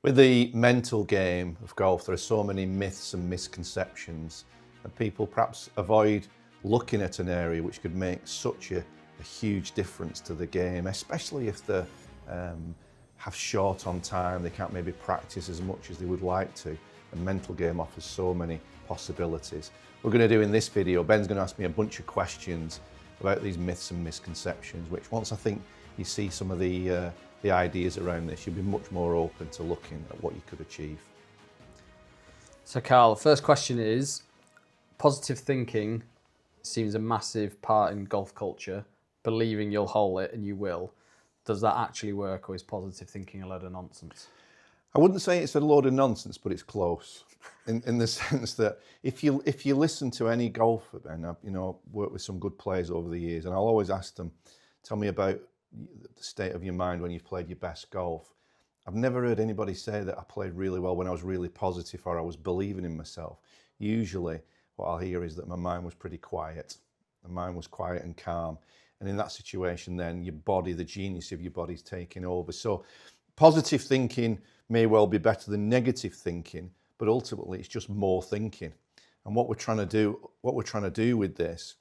With the mental game of golf, there are so many myths and misconceptions, and people perhaps avoid looking at an area which could make such a huge difference to the game, especially if they have short on time, they can't maybe practice as much as they would like to. The mental game offers so many possibilities. We're going to do in this video, Ben's going to ask me a bunch of questions about these myths and misconceptions, which once I think you see some of the ideas around this, you'll be much more open to looking at what you could achieve. So Karl, the first question is, positive thinking seems a massive part in golf culture, believing you'll hole it and you will. Does that actually work, or is positive thinking a load of nonsense? I wouldn't say it's a load of nonsense, but it's close. In the sense that if you listen to any golfer, Ben, I've worked with some good players over the years, and I'll always ask them, tell me about the state of your mind when you've played your best golf. I've never heard anybody say that I played really well when I was really positive or I was believing in myself. Usually what I'll hear is that my mind was pretty quiet. My mind was quiet and calm. And in that situation, then your body, the genius of your body's taking over. So positive thinking may well be better than negative thinking, but ultimately it's just more thinking. And what we're trying to do with this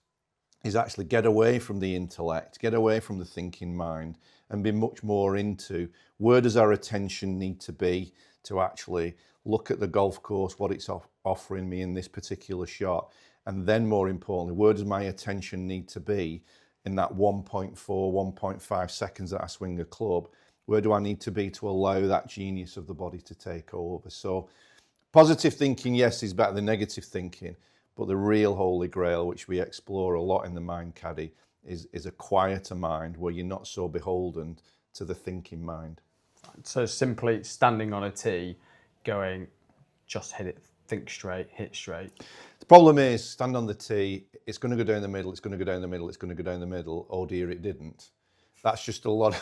is actually get away from the intellect, get away from the thinking mind, and be much more into where does our attention need to be to actually look at the golf course, what it's offering me in this particular shot, and then more importantly, where does my attention need to be in that 1.4, 1.5 seconds that I swing a club? Where do I need to be to allow that genius of the body to take over? So positive thinking, yes, is better than negative thinking, but the real holy grail, which we explore a lot in the Mind Caddy, is a quieter mind where you're not so beholden to the thinking mind. So simply standing on a tee, going, just hit it, think straight, hit straight. The problem is, stand on the tee, it's going to go down the middle, it's going to go down the middle, it's going to go down the middle. Oh dear, it didn't. That's just a lot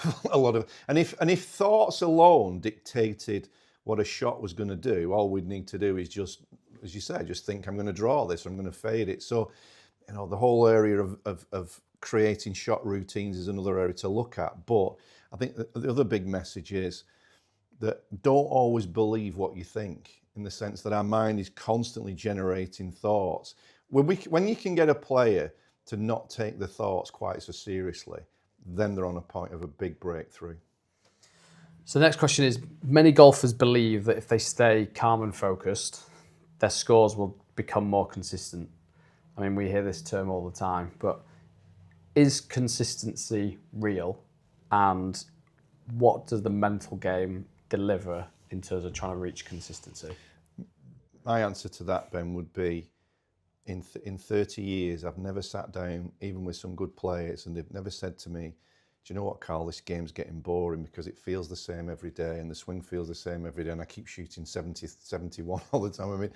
of, and if thoughts alone dictated what a shot was going to do, all we'd need to do is just, as you say, just think I'm going to draw this, I'm going to fade it. So, the whole area of creating shot routines is another area to look at. But I think the other big message is that don't always believe what you think, in the sense that our mind is constantly generating thoughts. When you can get a player to not take the thoughts quite so seriously, then they're on a point of a big breakthrough. So the next question is, many golfers believe that if they stay calm and focused, their scores will become more consistent. I mean, we hear this term all the time, but is consistency real? And what does the mental game deliver in terms of trying to reach consistency? My answer to that, Ben, would be in 30 years, I've never sat down, even with some good players, and they've never said to me, do you know what, Karl, this game's getting boring because it feels the same every day and the swing feels the same every day and I keep shooting 70, 71 all the time. I mean,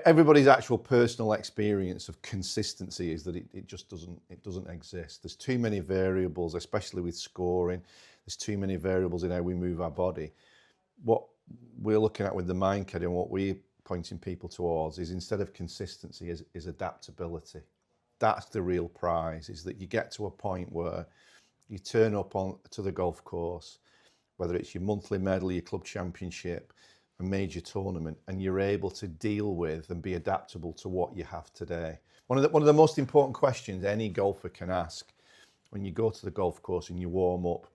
everybody's actual personal experience of consistency is that it just doesn't exist. There's too many variables, especially with scoring. There's too many variables in how we move our body. What we're looking at with the Mind Caddy and what we're pointing people towards is, instead of consistency, is adaptability. That's the real prize, is that you get to a point where you turn up to the golf course, whether it's your monthly medal, your club championship, a major tournament, and you're able to deal with and be adaptable to what you have today. One of the most important questions any golfer can ask when you go to the golf course and you warm up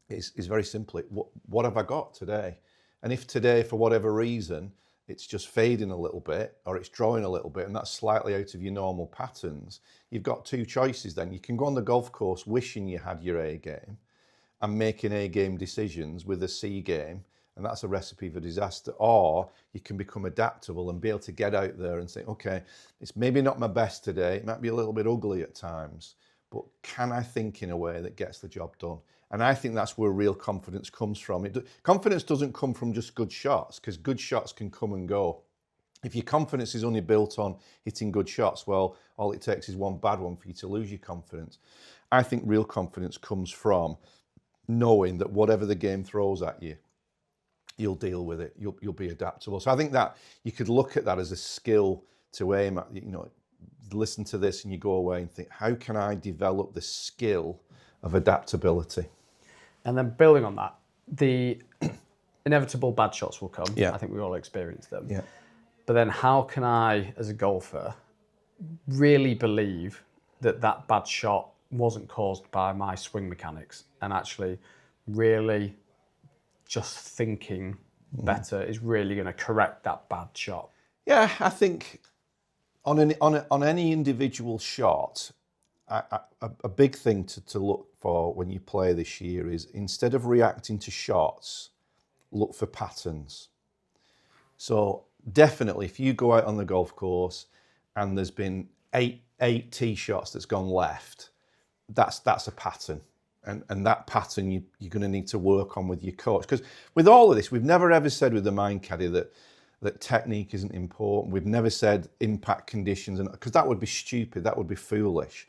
is very simply, what have I got today? And if today, for whatever reason, it's just fading a little bit or it's drawing a little bit and that's slightly out of your normal patterns, you've got two choices then. You can go on the golf course wishing you had your A game and making A game decisions with a C game, and that's a recipe for disaster. Or you can become adaptable and be able to get out there and say, okay, it's maybe not my best today, it might be a little bit ugly at times, but can I think in a way that gets the job done? And I think that's where real confidence comes from. Confidence doesn't come from just good shots, because good shots can come and go. If your confidence is only built on hitting good shots, well, all it takes is one bad one for you to lose your confidence. I think real confidence comes from knowing that whatever the game throws at you, you'll deal with it, you'll be adaptable. So I think that you could look at that as a skill to aim at. Listen to this and you go away and think, how can I develop the skill of adaptability? And then building on that, inevitable bad shots will come. Yeah. I think we all experience them. Yeah. But then how can I, as a golfer, really believe that that bad shot wasn't caused by my swing mechanics, and actually really just thinking better is really going to correct that bad shot? Yeah, I think on any individual shot, a big thing to look for when you play this year is, instead of reacting to shots, look for patterns. So definitely, if you go out on the golf course and there's been eight tee shots that's gone left, that's a pattern. And that pattern you're going to need to work on with your coach. Because with all of this, we've never ever said with the Mind Caddy that technique isn't important. We've never said impact conditions, because that would be stupid, that would be foolish.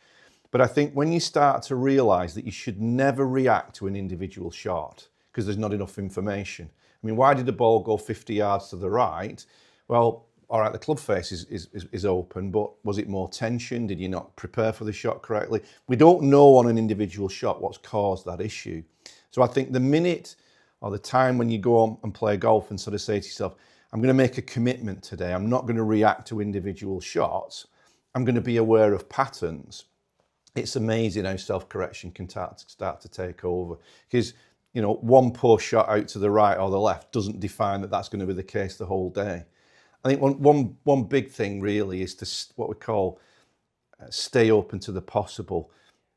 But I think when you start to realise that you should never react to an individual shot because there's not enough information. I mean, why did the ball go 50 yards to the right? Well, all right, the club face is open, but was it more tension? Did you not prepare for the shot correctly? We don't know on an individual shot what's caused that issue. So I think the minute or the time when you go on and play golf and sort of say to yourself, I'm going to make a commitment today, I'm not going to react to individual shots, I'm going to be aware of patterns. It's amazing how self-correction can start to take over. Because, you know, one poor shot out to the right or the left doesn't define that that's going to be the case the whole day. I think one big thing really is to what we call stay open to the possible.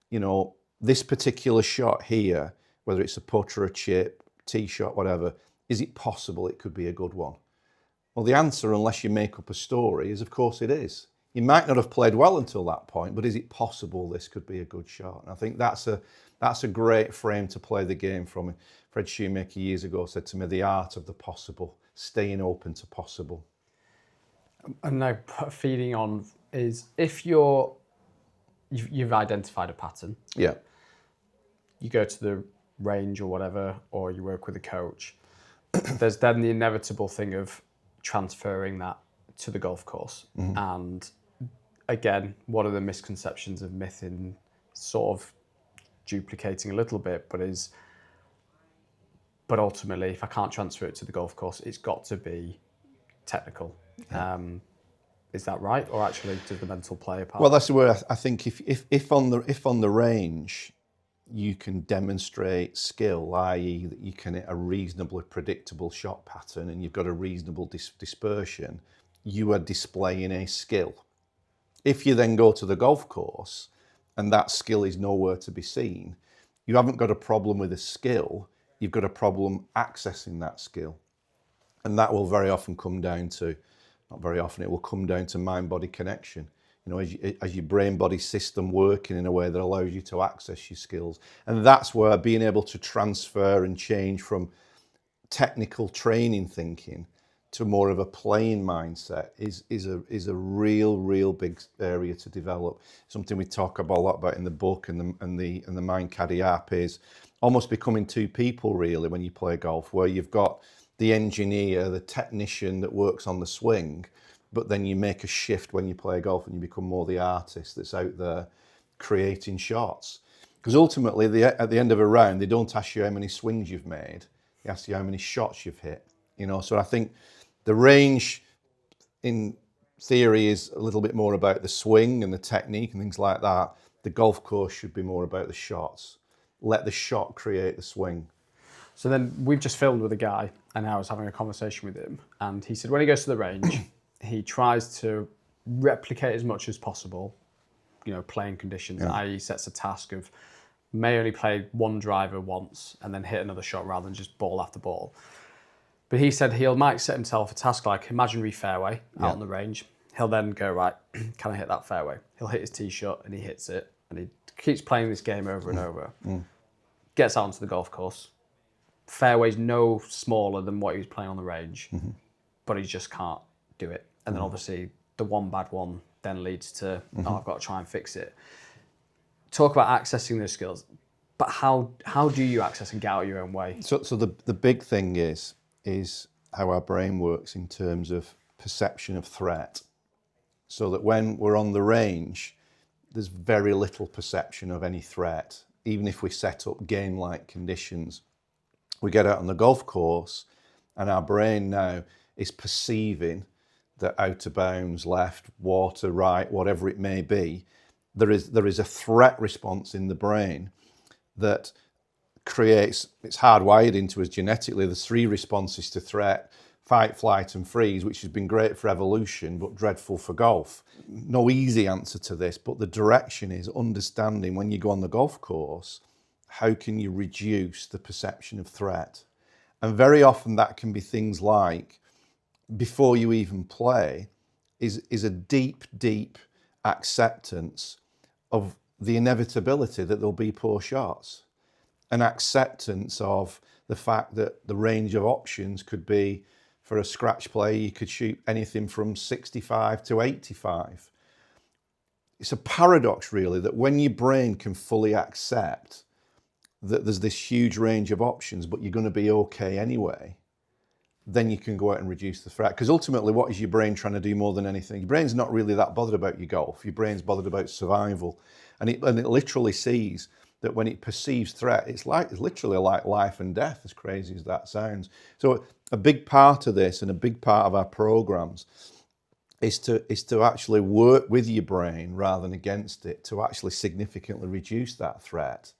You know, this particular shot here, whether it's a putt or a chip, tee shot, whatever, is it possible it could be a good one? Well, the answer, unless you make up a story, is of course it is. You might not have played well until that point, but is it possible this could be a good shot? And I think that's a great frame to play the game from. Fred Shoemaker years ago said to me, the art of the possible, staying open to possible. And now feeding on is, if you've identified a pattern, Yeah. you go to the range or whatever, or you work with a coach, there's then the inevitable thing of transferring that to the golf course. Mm-hmm. And again, what are the misconceptions of myth in sort of duplicating a little bit, but ultimately, if I can't transfer it to the golf course, it's got to be technical. Yeah. Is that right, or actually does the mental play a part? Well, that's where I think if on the range you can demonstrate skill, i.e. that you can hit a reasonably predictable shot pattern and you've got a reasonable dispersion, you are displaying a skill. If you then go to the golf course and that skill is nowhere to be seen, you haven't got a problem with a skill, you've got a problem accessing that skill. And that will very often come down to, not very often, it will come down to mind-body connection. You know, as your brain-body system working in a way that allows you to access your skills. And that's where being able to transfer and change from technical training thinking to more of a playing mindset is a real big area to develop. Something we talk about a lot about in the book and the Mind Caddy app is almost becoming two people really when you play golf, where you've got the engineer, the technician that works on the swing, but then you make a shift when you play golf and you become more the artist that's out there creating shots. Because ultimately, at the end of a round, they don't ask you how many swings you've made, they ask you how many shots you've hit. You know, so I think the range, in theory, is a little bit more about the swing and the technique and things like that. The golf course should be more about the shots. Let the shot create the swing. So then we've just filmed with a guy, and I was having a conversation with him, and he said when he goes to the range, he tries to replicate as much as possible, you know, playing conditions, i.e. sets a task of may only play one driver once and then hit another shot rather than just ball after ball. But he said might set himself a task like imaginary fairway out on the range. He'll then go, right, can I hit that fairway? He'll hit his tee shot and he hits it, and he keeps playing this game over and over. Gets out onto the golf course. Fairway's no smaller than what he was playing on the range, but he just can't do it. And then obviously the one bad one then leads to, I've got to try and fix it. Talk about accessing those skills, but how do you access and get out of your own way? So the big thing is how our brain works in terms of perception of threat. So that when we're on the range, there's very little perception of any threat, even if we set up game-like conditions. We get out on the golf course, And our brain now is perceiving that out of bounds, left, water, right, whatever it may be, there is a threat response in the brain that creates, it's hardwired into us genetically. There's 3 responses to threat: fight, flight, and freeze, which has been great for evolution, but dreadful for golf. No easy answer to this, but the direction is understanding when you go on the golf course, how can you reduce the perception of threat? And very often that can be things like, before you even play, is a deep, deep acceptance of the inevitability that there'll be poor shots. An acceptance of the fact that the range of options could be, for a scratch player, you could shoot anything from 65 to 85. It's a paradox, really, that when your brain can fully accept that there's this huge range of options, but you're going to be okay anyway, then you can go out and reduce the threat. Because ultimately, what is your brain trying to do more than anything? Your brain's not really that bothered about your golf. Your brain's bothered about survival. And it literally sees that when it perceives threat, it's literally like life and death, as crazy as that sounds. So a big part of this and a big part of our programs is to actually work with your brain rather than against it, to actually significantly reduce that threat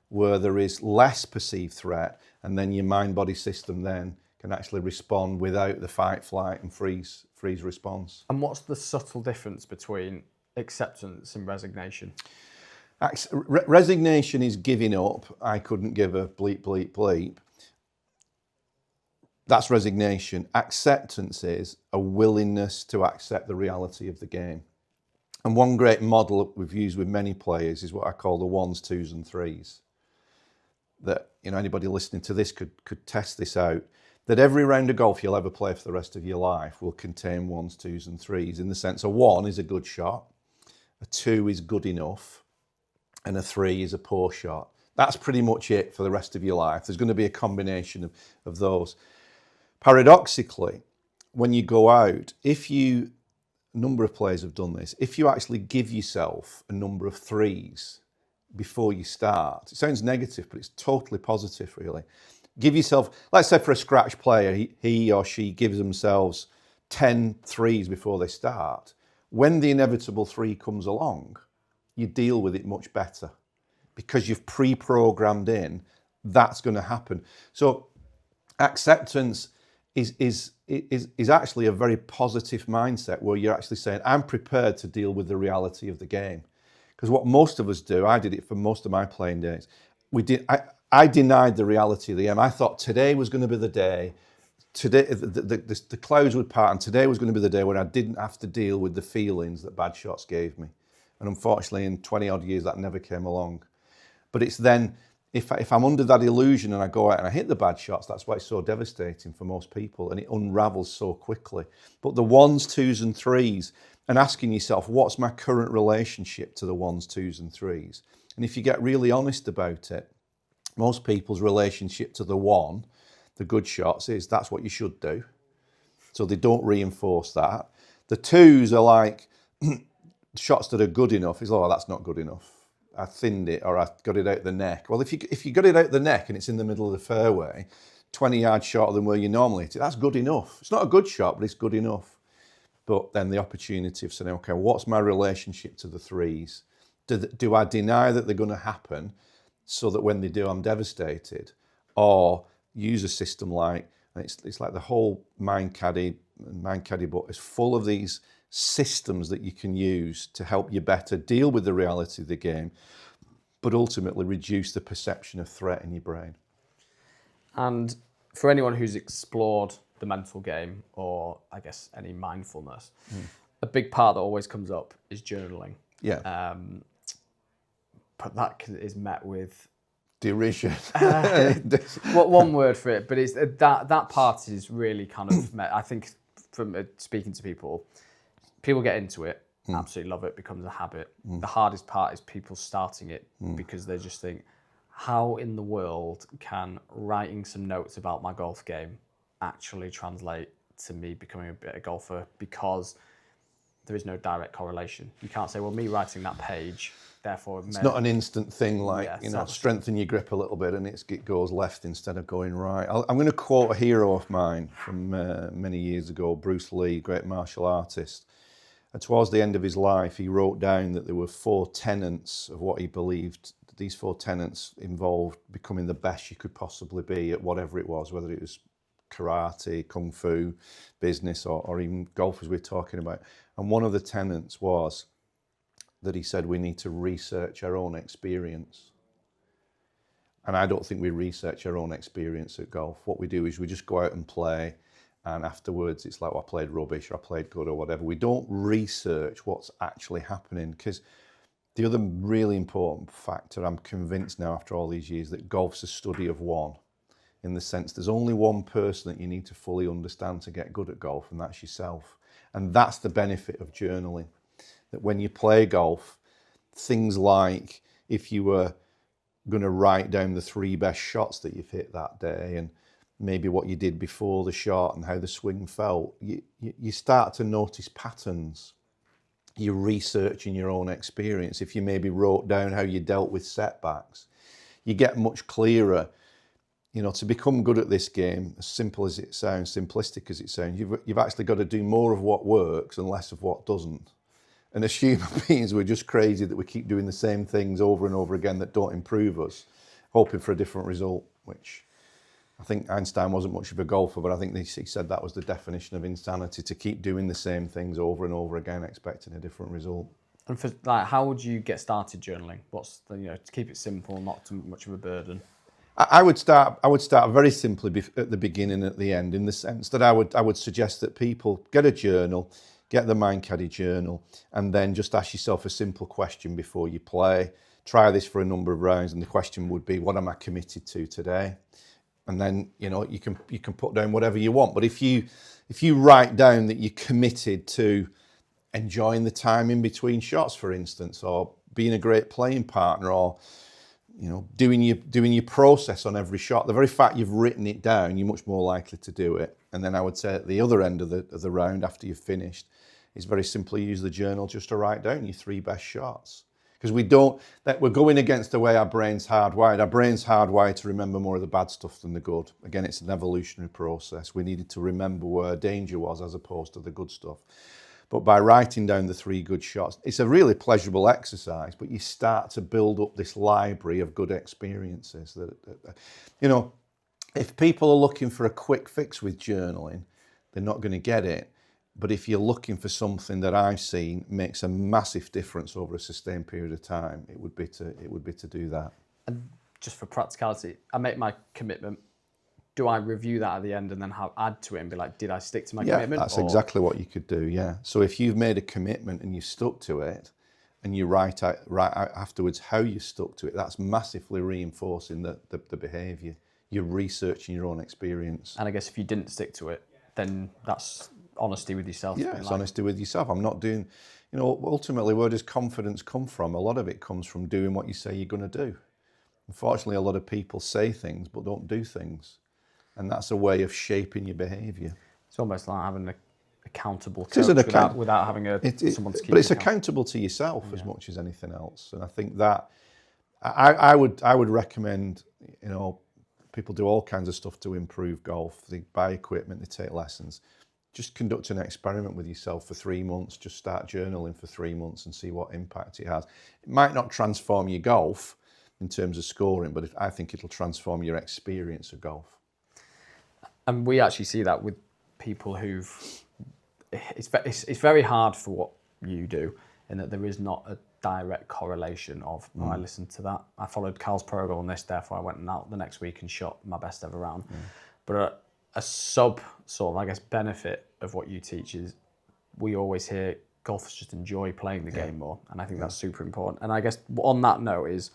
where there is less perceived threat, and then your mind-body system then can actually respond without the fight, flight, and freeze response. And what's the subtle difference between acceptance and resignation? Resignation is giving up. I couldn't give a bleep, bleep, bleep. That's resignation. Acceptance is a willingness to accept the reality of the game. And one great model that we've used with many players is what I call the 1s, 2s, and 3s. That, anybody listening to this could test this out. That every round of golf you'll ever play for the rest of your life will contain 1s, 2s, and 3s, in the sense a 1 is a good shot, a 2 is good enough, and a 3 is a poor shot. That's pretty much it for the rest of your life. There's going to be a combination of those. Paradoxically, when you go out, a number of players have done this, if you actually give yourself a number of 3s before you start, it sounds negative, but it's totally positive, really. Give yourself, let's say for a scratch player, he or she gives themselves 10 3s before they start. When the inevitable 3 comes along, you deal with it much better because you've pre-programmed in that's going to happen. So acceptance is actually a very positive mindset where you're actually saying, I'm prepared to deal with the reality of the game. Because what most of us do, I did it for most of my playing days, I denied the reality of the game. I thought today was going to be the day, today the clouds would part, and today was going to be the day when I didn't have to deal with the feelings that bad shots gave me. And unfortunately, in 20 odd years, that never came along. But it's then, if I'm under that illusion and I go out and I hit the bad shots, that's why it's so devastating for most people, and it unravels so quickly. But the 1s, 2s, and 3s, and asking yourself, what's my current relationship to the 1s, 2s, and 3s? And if you get really honest about it, most people's relationship to the 1, the good shots, is that's what you should do. So they don't reinforce that. The 2s are like shots that are good enough. Is, oh, that's not good enough. I thinned it, or I got it out the neck. Well, if you got it out the neck and it's in the middle of the fairway, 20 yards shorter than where you normally hit it, that's good enough. It's not a good shot, but it's good enough. But then the opportunity of saying, okay, what's my relationship to the 3s? Do I deny that they're going to happen so that when they do, I'm devastated? Or use a system like, and it's like the whole Mind Caddy book is full of these systems that you can use to help you better deal with the reality of the game, but ultimately reduce the perception of threat in your brain. And for anyone who's explored the mental game, or I guess any mindfulness, a big part that always comes up is journaling. Yeah. But that is met with derision. One word for it, but it's that part is really kind of met. I think from speaking to people get into it, absolutely love it, becomes a habit. The hardest part is people starting it because they just think, how in the world can writing some notes about my golf game actually translate to me becoming a better golfer? Because there is no direct correlation. You can't say, well, me writing that page, therefore... It's not an instant thing like, Yeah, strengthen your grip a little bit and it goes left instead of going right. I'm going to quote a hero of mine from many years ago, Bruce Lee, great martial artist. And towards the end of his life, he wrote down that there were 4 tenets of what he believed. These 4 tenets involved becoming the best you could possibly be at whatever it was, whether it was karate, kung fu, business, or even golf, as we're talking about. And one of the tenets was that he said we need to research our own experience. And I don't think we research our own experience at golf. What we do is we just go out and play, and afterwards it's like, well, I played rubbish or I played good or whatever. We don't research what's actually happening, because the other really important factor, I'm convinced now after all these years, that golf's a study of one, in the sense there's only one person that you need to fully understand to get good at golf, and that's yourself. And that's the benefit of journaling. That when you play golf, things like if you were going to write down the 3 best shots that you've hit that day, and maybe what you did before the shot and how the swing felt, you start to notice patterns. You're researching your own experience. If you maybe wrote down how you dealt with setbacks, you get much clearer. To become good at this game, as simple as it sounds, simplistic as it sounds, you've actually got to do more of what works and less of what doesn't. And as human beings, we're just crazy that we keep doing the same things over and over again that don't improve us, hoping for a different result, which I think Einstein wasn't much of a golfer, but I think he said that was the definition of insanity, to keep doing the same things over and over again, expecting a different result. And for how would you get started journaling? What's the, to keep it simple, not too much of a burden? I would start very simply at the beginning and at the end, in the sense that I would suggest that people get a journal, get the Mind Caddy journal, and then just ask yourself a simple question before you play. Try this for a number of rounds, and the question would be, what am I committed to today? And then you can put down whatever you want. But if you write down that you're committed to enjoying the time in between shots, for instance, or being a great playing partner, or doing your process on every shot, the very fact you've written it down, you're much more likely to do it. And then I would say at the other end of the round, after you've finished, is very simply use the journal just to write down your 3 best shots. Because we're going against the way our brain's hardwired. Our brain's hardwired to remember more of the bad stuff than the good. Again, it's an evolutionary process. We needed to remember where danger was as opposed to the good stuff. But by writing down the 3 good shots, it's a really pleasurable exercise, but you start to build up this library of good experiences. If people are looking for a quick fix with journaling, they're not going to get it. But if you're looking for something that I've seen makes a massive difference over a sustained period of time, it would be to do that. And just for practicality, I make my commitment. Do I review that at the end and then add to it and be like, did I stick to my commitment? Yeah, that's exactly what you could do, yeah. So if you've made a commitment and you've stuck to it, and you write out afterwards how you stuck to it, that's massively reinforcing the behaviour. You're researching your own experience. And I guess if you didn't stick to it, then that's honesty with yourself. Yeah, it's honesty with yourself. I'm not doing, ultimately, where does confidence come from? A lot of it comes from doing what you say you're going to do. Unfortunately, a lot of people say things but don't do things. And that's a way of shaping your behaviour. It's almost like having an accountable coach without having someone to keep. But it's accountable to yourself as much as anything else. And I think that I would recommend, people do all kinds of stuff to improve golf. They buy equipment, they take lessons. Just conduct an experiment with yourself for 3 months. Just start journaling for 3 months and see what impact it has. It might not transform your golf in terms of scoring, but I think it'll transform your experience of golf. And we actually see that with people it's very hard for what you do, in that there is not a direct correlation of, I listened to that, I followed Karl's protocol on this, therefore I went out the next week and shot my best ever round. But a sort of, benefit of what you teach is we always hear golfers just enjoy playing the game more. And I think that's super important. And I guess on that note is,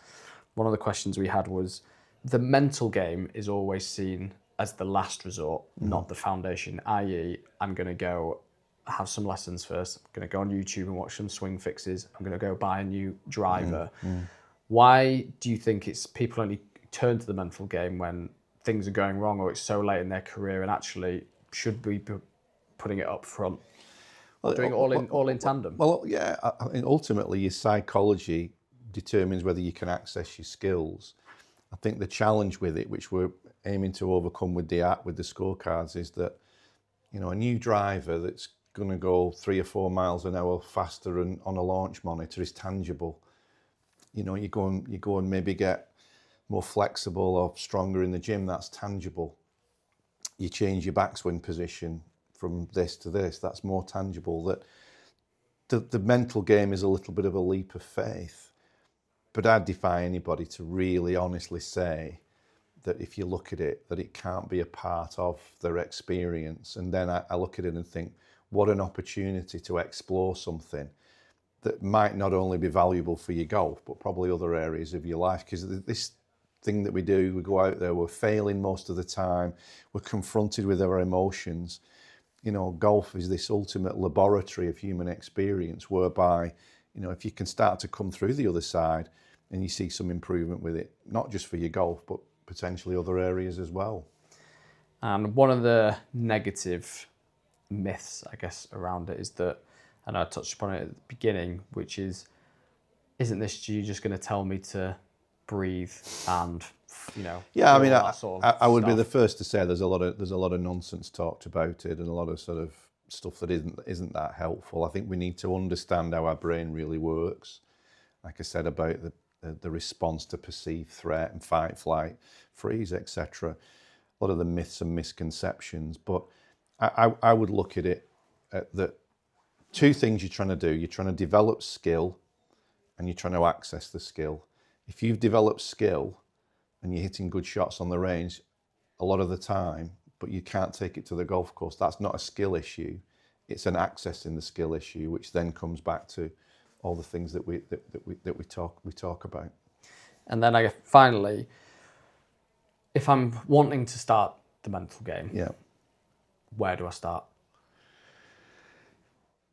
one of the questions we had was, the mental game is always seen as the last resort, not the foundation, i.e. I'm going to go have some lessons first. I'm going to go on YouTube and watch some swing fixes. I'm going to go buy a new driver. Why do you think people only turn to the mental game when things are going wrong, or it's so late in their career and actually should we be putting it up front? doing it all in tandem? Well, yeah. I mean, ultimately, your psychology determines whether you can access your skills. I think the challenge with it, which we're aiming to overcome with the app, with the scorecards, is that a new driver that's going to go 3 or 4 miles an hour faster and on a launch monitor is tangible. You go and maybe get more flexible or stronger in the gym. That's tangible. You change your backswing position from this to this. That's more tangible. That the mental game is a little bit of a leap of faith. But I'd defy anybody to really honestly say that if you look at it, that it can't be a part of their experience. And then I look at it and think, what an opportunity to explore something that might not only be valuable for your golf, but probably other areas of your life. Because this thing that we do, we go out there, we're failing most of the time, we're confronted with our emotions. Golf is this ultimate laboratory of human experience whereby, if you can start to come through the other side and you see some improvement with it, not just for your golf, but potentially other areas as well. And one of the negative myths, I guess, around it is that, and I touched upon it at the beginning, which is, isn't this you just going to tell me to breathe and, Yeah, I mean, I would be the first to say there's a lot of nonsense talked about it and a lot of sort of stuff that isn't that helpful. I think we need to understand how our brain really works. Like I said about the response to perceived threat and fight, flight, freeze, etc. A lot of the myths and misconceptions. But I would look at it that two things you're trying to do. You're trying to develop skill and you're trying to access the skill. If you've developed skill and you're hitting good shots on the range a lot of the time, but you can't take it to the golf course, that's not a skill issue. It's an accessing the skill issue, which then comes back to all the things that we talk about. And then finally, if I'm wanting to start the mental game, where do I start?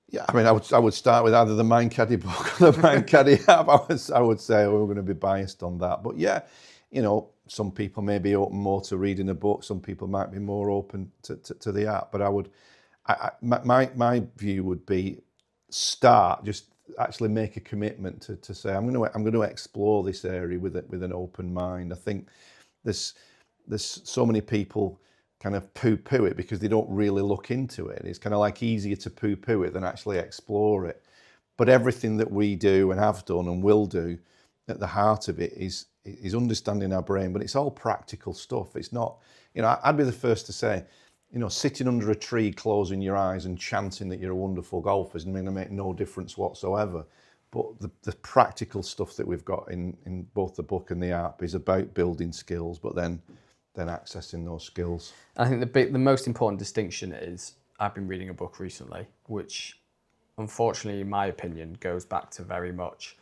Yeah, I mean, I would start with either the Mind Caddy book or the Mind Caddy app. I would say we're going to be biased on that, but yeah, some people may be open more to reading a book. Some people might be more open to the app. But my view would be just actually make a commitment to say I'm going to explore this area with an open mind. I think there's so many people kind of poo-poo it because they don't really look into it. It's kind of like easier to poo-poo it than actually explore it. But everything that we do and have done and will do, at the heart of it is understanding our brain, but it's all practical stuff. It's not, I'd be the first to say, sitting under a tree, closing your eyes and chanting that you're a wonderful golfer is going to make no difference whatsoever. But the practical stuff that we've got in both the book and the app is about building skills, but then accessing those skills. I think the most important distinction is, I've been reading a book recently, which unfortunately, in my opinion, goes back to very much,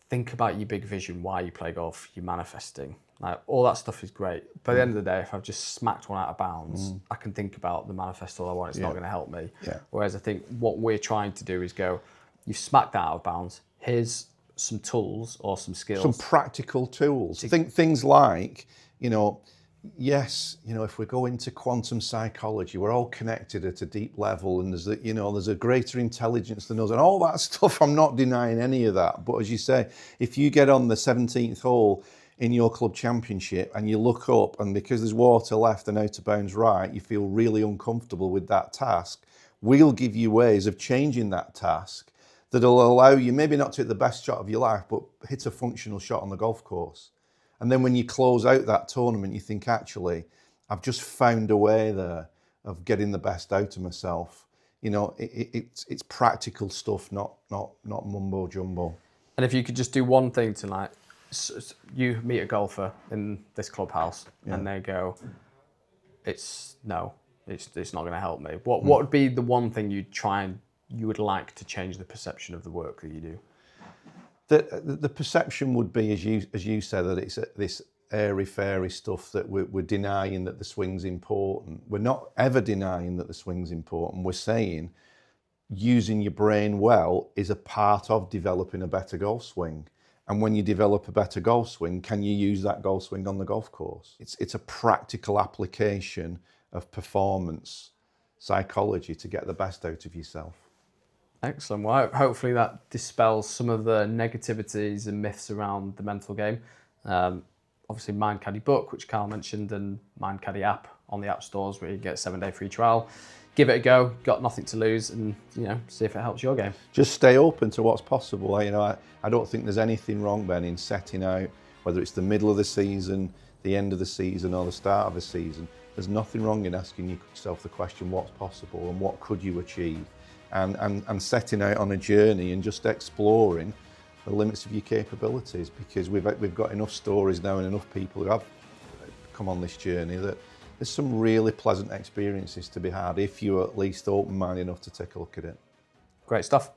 think about your big vision, why you play golf, you're manifesting. Like, all that stuff is great. But at the end of the day, if I've just smacked one out of bounds, I can think about the manifest all I want. It's not going to help me. Yeah. Whereas I think what we're trying to do is go, you've smacked that out of bounds. Here's some tools or some skills. Some practical tools. Think things like, yes, if we go into quantum psychology, we're all connected at a deep level, and there's a greater intelligence than us, and all that stuff. I'm not denying any of that. But as you say, if you get on the 17th hole in your club championship and you look up, and because there's water left and out of bounds right, you feel really uncomfortable with that task, we'll give you ways of changing that task that'll allow you maybe not to hit the best shot of your life, but hit a functional shot on the golf course. And then when you close out that tournament, you think, actually, I've just found a way there of getting the best out of myself. It's practical stuff, not mumbo jumbo. And if you could just do one thing tonight, you meet a golfer in this clubhouse, and they go, it's not going to help me. What would be the one thing you would like to change the perception of the work that you do? The perception would be, as you said, that it's this airy-fairy stuff that we're denying that the swing's important. We're not ever denying that the swing's important. We're saying using your brain well is a part of developing a better golf swing. And when you develop a better golf swing, can you use that golf swing on the golf course? It's a practical application of performance psychology to get the best out of yourself. Excellent. Well, hopefully that dispels some of the negativities and myths around the mental game. Obviously, Mind Caddy book, which Karl mentioned, and Mind Caddy app on the app stores where you get a 7-day free trial. Give it a go. Got nothing to lose, and see if it helps your game. Just stay open to what's possible. I don't think there's anything wrong, Ben, in setting out, whether it's the middle of the season, the end of the season, or the start of the season. There's nothing wrong in asking yourself the question, what's possible and what could you achieve? And setting out on a journey and just exploring the limits of your capabilities, because we've got enough stories now and enough people who have come on this journey that there's some really pleasant experiences to be had if you're at least open-minded enough to take a look at it. Great stuff.